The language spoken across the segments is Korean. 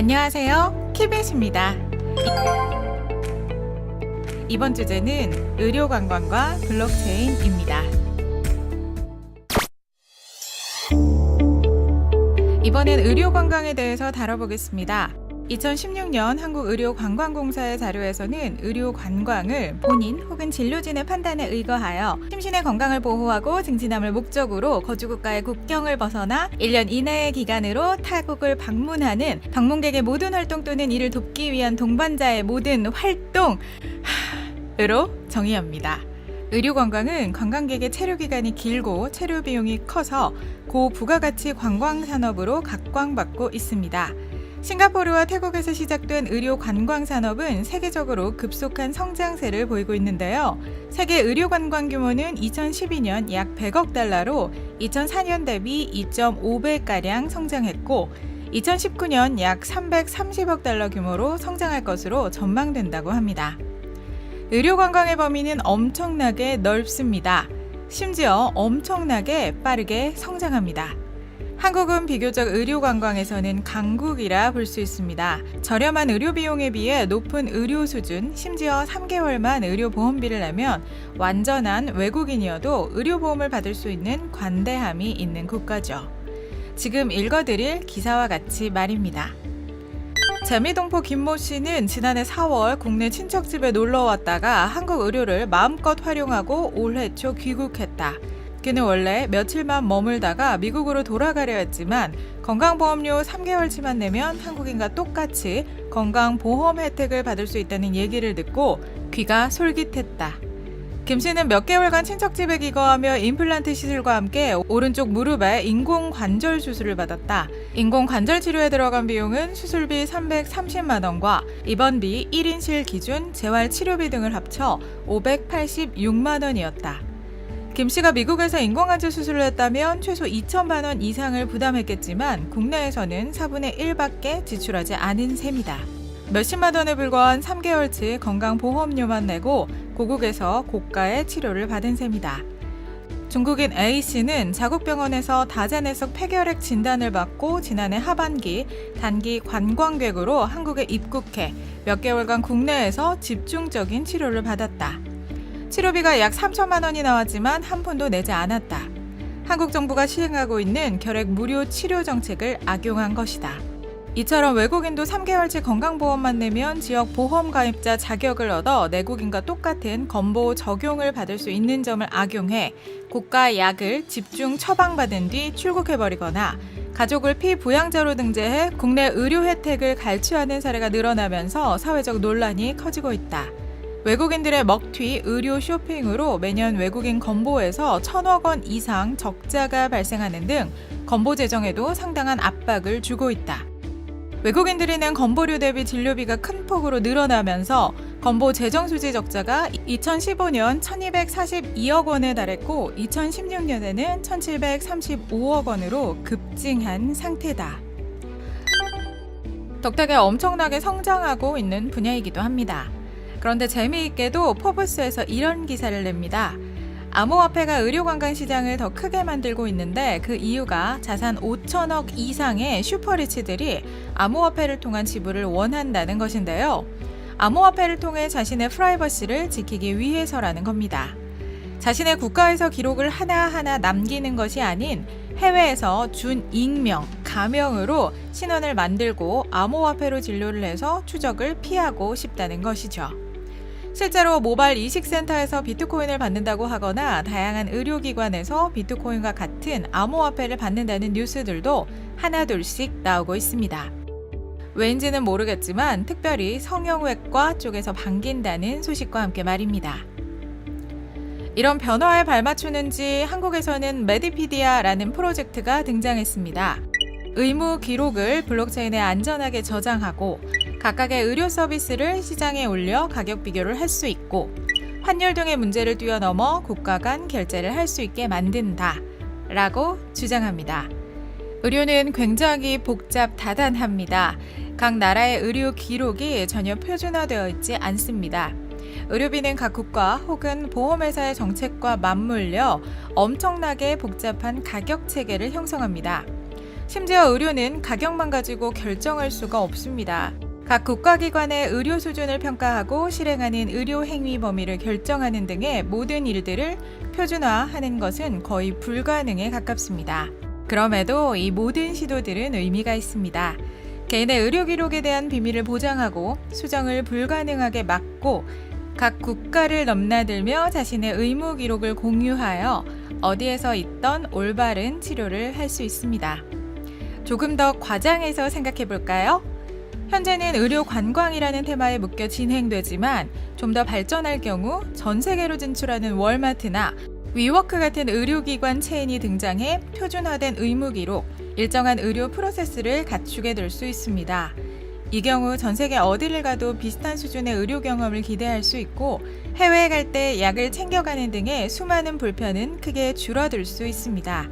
안녕하세요. KBS입니다. 이번 주제는 의료관광과 블록체인입니다. 이번엔 의료관광에 대해서 다뤄보겠습니다. 2016년 한국의료관광공사의 자료에서는 의료관광을 본인 혹은 진료진의 판단에 의거하여 심신의 건강을 보호하고 증진함을 목적으로 거주국가의 국경을 벗어나 1년 이내의 기간으로 타국을 방문하는 방문객의 모든 활동 또는 이를 돕기 위한 동반자의 모든 활동으로 정의합니다. 의료관광은 관광객의 체류기간이 길고 체류 비용이 커서 고부가가치 관광산업으로 각광받고 있습니다. 싱가포르와 태국에서 시작된 의료 관광 산업은 세계적으로 급속한 성장세를 보이고 있는데요. 세계 의료 관광 규모는 2012년 약 100억 달러로 2004년 대비 2.5배가량 성장했고 2019년 약 330억 달러 규모로 성장할 것으로 전망된다고 합니다. 의료 관광의 범위는 엄청나게 넓습니다. 심지어 엄청나게 빠르게 성장합니다. 한국은 비교적 의료관광에서는 강국이라 볼 수 있습니다. 저렴한 의료 비용에 비해 높은 의료 수준, 심지어 3개월만 의료보험비를 내면 완전한 외국인이어도 의료보험을 받을 수 있는 관대함이 있는 국가죠. 지금 읽어드릴 기사와 같이 말입니다. 재미동포 김모 씨는 지난해 4월 국내 친척집에 놀러 왔다가 한국 의료를 마음껏 활용하고 올해 초 귀국했다. 그는 원래 며칠만 머물다가 미국으로 돌아가려 했지만 건강보험료 3개월치만 내면 한국인과 똑같이 건강보험 혜택을 받을 수 있다는 얘기를 듣고 귀가 솔깃했다. 김 씨는 몇 개월간 친척집에 기거하며 임플란트 시술과 함께 오른쪽 무릎에 인공관절 수술을 받았다. 인공관절 치료에 들어간 비용은 수술비 330만 원과 입원비 1인실 기준 재활치료비 등을 합쳐 586만 원이었다. 김 씨가 미국에서 인공관절 수술을 했다면 최소 2천만 원 이상을 부담했겠지만 국내에서는 4분의 1밖에 지출하지 않은 셈이다. 몇십만 원에 불과한 3개월치 건강보험료만 내고 고국에서 고가의 치료를 받은 셈이다. 중국인 A씨는 자국병원에서 다자내석 폐결핵 진단을 받고 지난해 하반기 단기 관광객으로 한국에 입국해 몇 개월간 국내에서 집중적인 치료를 받았다. 치료비가 약 3천만 원이 나왔지만 한 푼도 내지 않았다. 한국 정부가 시행하고 있는 결핵 무료 치료 정책을 악용한 것이다. 이처럼 외국인도 3개월치 건강보험만 내면 지역 보험 가입자 자격을 얻어 내국인과 똑같은 건보 적용을 받을 수 있는 점을 악용해 고가 약을 집중 처방받은 뒤 출국해버리거나 가족을 피부양자로 등재해 국내 의료 혜택을 갈취하는 사례가 늘어나면서 사회적 논란이 커지고 있다. 외국인들의 먹튀, 의료 쇼핑으로 매년 외국인 건보에서 1,000억 원 이상 적자가 발생하는 등 건보 재정에도 상당한 압박을 주고 있다. 외국인들이 낸 건보료 대비 진료비가 큰 폭으로 늘어나면서 건보 재정 수지 적자가 2015년 1,242억 원에 달했고 2016년에는 1,735억 원으로 급증한 상태다. 덕택에 엄청나게 성장하고 있는 분야이기도 합니다. 그런데 재미있게도 포브스에서 이런 기사를 냅니다. 암호화폐가 의료관광 시장을 더 크게 만들고 있는데 그 이유가 자산 5천억 이상의 슈퍼리치들이 암호화폐를 통한 지불을 원한다는 것인데요. 암호화폐를 통해 자신의 프라이버시를 지키기 위해서라는 겁니다. 자신의 국가에서 기록을 하나하나 남기는 것이 아닌 해외에서 준 익명, 가명으로 신원을 만들고 암호화폐로 진료를 해서 추적을 피하고 싶다는 것이죠. 실제로 모바일 이식센터에서 비트코인을 받는다고 하거나 다양한 의료기관에서 비트코인과 같은 암호화폐를 받는다는 뉴스들도 하나둘씩 나오고 있습니다. 왜인지는 모르겠지만 특별히 성형외과 쪽에서 반긴다는 소식과 함께 말입니다. 이런 변화에 발맞추는지 한국에서는 메디피디아라는 프로젝트가 등장했습니다. 의무 기록을 블록체인에 안전하게 저장하고 각각의 의료 서비스를 시장에 올려 가격 비교를 할 수 있고 환율 등의 문제를 뛰어넘어 국가 간 결제를 할 수 있게 만든다 라고 주장합니다. 의료는 굉장히 복잡다단합니다. 각 나라의 의료 기록이 전혀 표준화되어 있지 않습니다. 의료비는 각 국가 혹은 보험회사의 정책과 맞물려 엄청나게 복잡한 가격 체계를 형성합니다. 심지어 의료는 가격만 가지고 결정할 수가 없습니다. 각 국가기관의 의료 수준을 평가하고 실행하는 의료 행위 범위를 결정하는 등의 모든 일들을 표준화하는 것은 거의 불가능에 가깝습니다. 그럼에도 이 모든 시도들은 의미가 있습니다. 개인의 의료 기록에 대한 비밀을 보장하고 수정을 불가능하게 막고 각 국가를 넘나들며 자신의 의무 기록을 공유하여 어디에서 있던 올바른 치료를 할 수 있습니다. 조금 더 과장해서 생각해 볼까요? 현재는 의료 관광이라는 테마에 묶여 진행되지만 좀 더 발전할 경우 전 세계로 진출하는 월마트나 위워크 같은 의료기관 체인이 등장해 표준화된 의무 기록, 일정한 의료 프로세스를 갖추게 될 수 있습니다. 이 경우 전 세계 어디를 가도 비슷한 수준의 의료 경험을 기대할 수 있고 해외에 갈 때 약을 챙겨가는 등의 수많은 불편은 크게 줄어들 수 있습니다.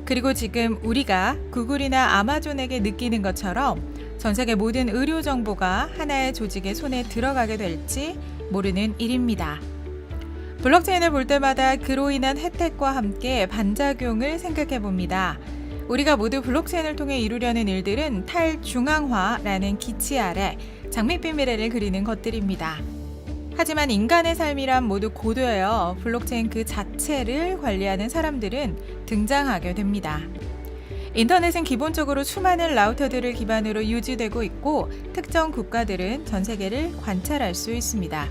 그리고 지금 우리가 구글이나 아마존에게 느끼는 것처럼 전 세계 모든 의료 정보가 하나의 조직의 손에 들어가게 될지 모르는 일입니다. 블록체인을 볼 때마다 그로 인한 혜택과 함께 반작용을 생각해 봅니다. 우리가 모두 블록체인을 통해 이루려는 일들은 탈중앙화라는 기치 아래 장밋빛 미래를 그리는 것들입니다. 하지만 인간의 삶이란 모두 고도여 블록체인 그 자체를 관리하는 사람들은 등장하게 됩니다. 인터넷은 기본적으로 수많은 라우터들을 기반으로 유지되고 있고 특정 국가들은 전 세계를 관찰할 수 있습니다.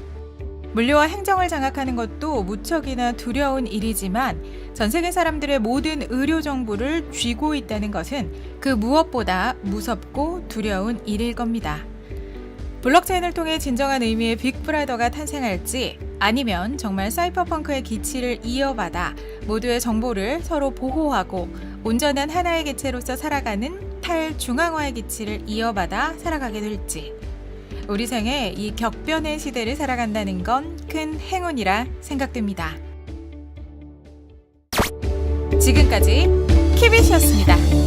물리와 행정을 장악하는 것도 무척이나 두려운 일이지만 전 세계 사람들의 모든 의료 정보를 쥐고 있다는 것은 그 무엇보다 무섭고 두려운 일일 겁니다. 블록체인을 통해 진정한 의미의 빅브라더가 탄생할지 아니면 정말 사이버펑크의 기치를 이어받아 모두의 정보를 서로 보호하고 온전한 하나의 개체로서 살아가는 탈중앙화의 기치를 이어받아 살아가게 될지 우리 생에 이 격변의 시대를 살아간다는 건 큰 행운이라 생각됩니다. 지금까지 키비시였습니다.